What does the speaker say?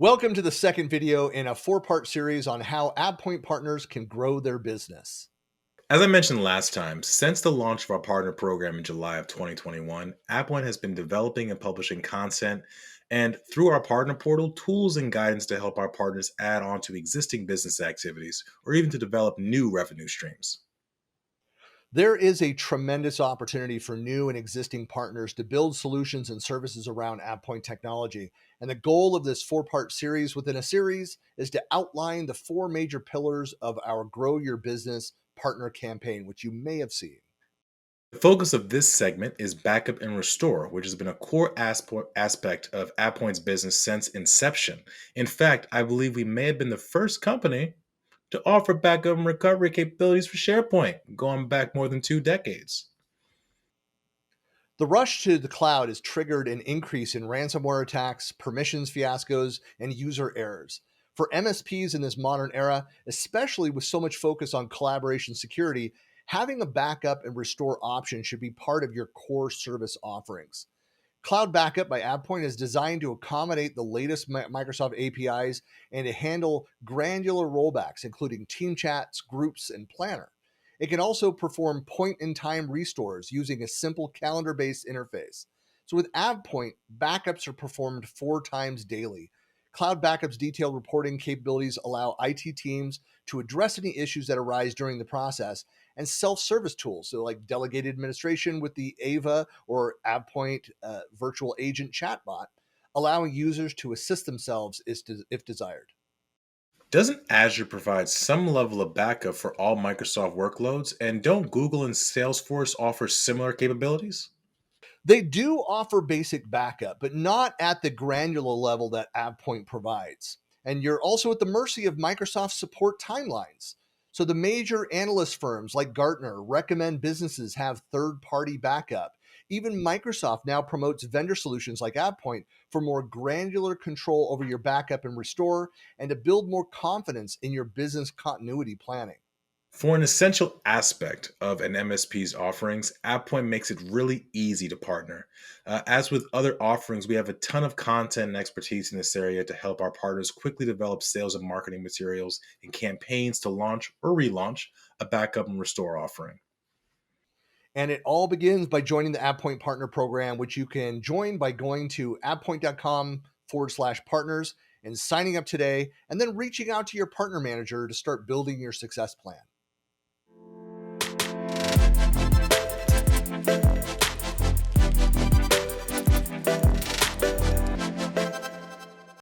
Welcome to the second video in a four-part series on how AvePoint partners can grow their business. As I mentioned last time, since the launch of our partner program in July of 2021, AvePoint has been developing and publishing content and through our partner portal, tools and guidance to help our partners add on to existing business activities or even to develop new revenue streams. There is a tremendous opportunity for new and existing partners to build solutions and services around AvePoint technology. And the goal of this four-part series within a series is to outline the four major pillars of our Grow Your Business partner campaign, which you may have seen. The focus of this segment is backup and restore, which has been a core aspect of AvePoint's business since inception. In fact, I believe we may have been the first company to offer backup and recovery capabilities for SharePoint, going back more than 2 decades. The rush to the cloud has triggered an increase in ransomware attacks, permissions fiascos, and user errors. For MSPs in this modern era, especially with so much focus on collaboration security, having a backup and restore option should be part of your core service offerings. Cloud Backup by AvePoint is designed to accommodate the latest Microsoft APIs and to handle granular rollbacks, including team chats, groups, and Planner. It can also perform point in time restores using a simple calendar based interface. So, with AvePoint, backups are performed 4 times daily. Cloud Backup's detailed reporting capabilities allow IT teams to address any issues that arise during the process, and self-service tools, so like delegated administration with the Ava or AvePoint virtual agent chatbot, allowing users to assist themselves if desired. Doesn't Azure provide some level of backup for all Microsoft workloads? And don't Google and Salesforce offer similar capabilities? They do offer basic backup, but not at the granular level that AvePoint provides. And you're also at the mercy of Microsoft support timelines. So the major analyst firms like Gartner recommend businesses have third-party backup. Even Microsoft now promotes vendor solutions like AvePoint for more granular control over your backup and restore and to build more confidence in your business continuity planning. For an essential aspect of an MSP's offerings, AppPoint makes it really easy to partner. As with other offerings, we have a ton of content and expertise in this area to help our partners quickly develop sales and marketing materials and campaigns to launch or relaunch a backup and restore offering. And it all begins by joining the AvePoint Partner Program, which you can join by going to avepoint.com/partners and signing up today, and then reaching out to your partner manager to start building your success plan.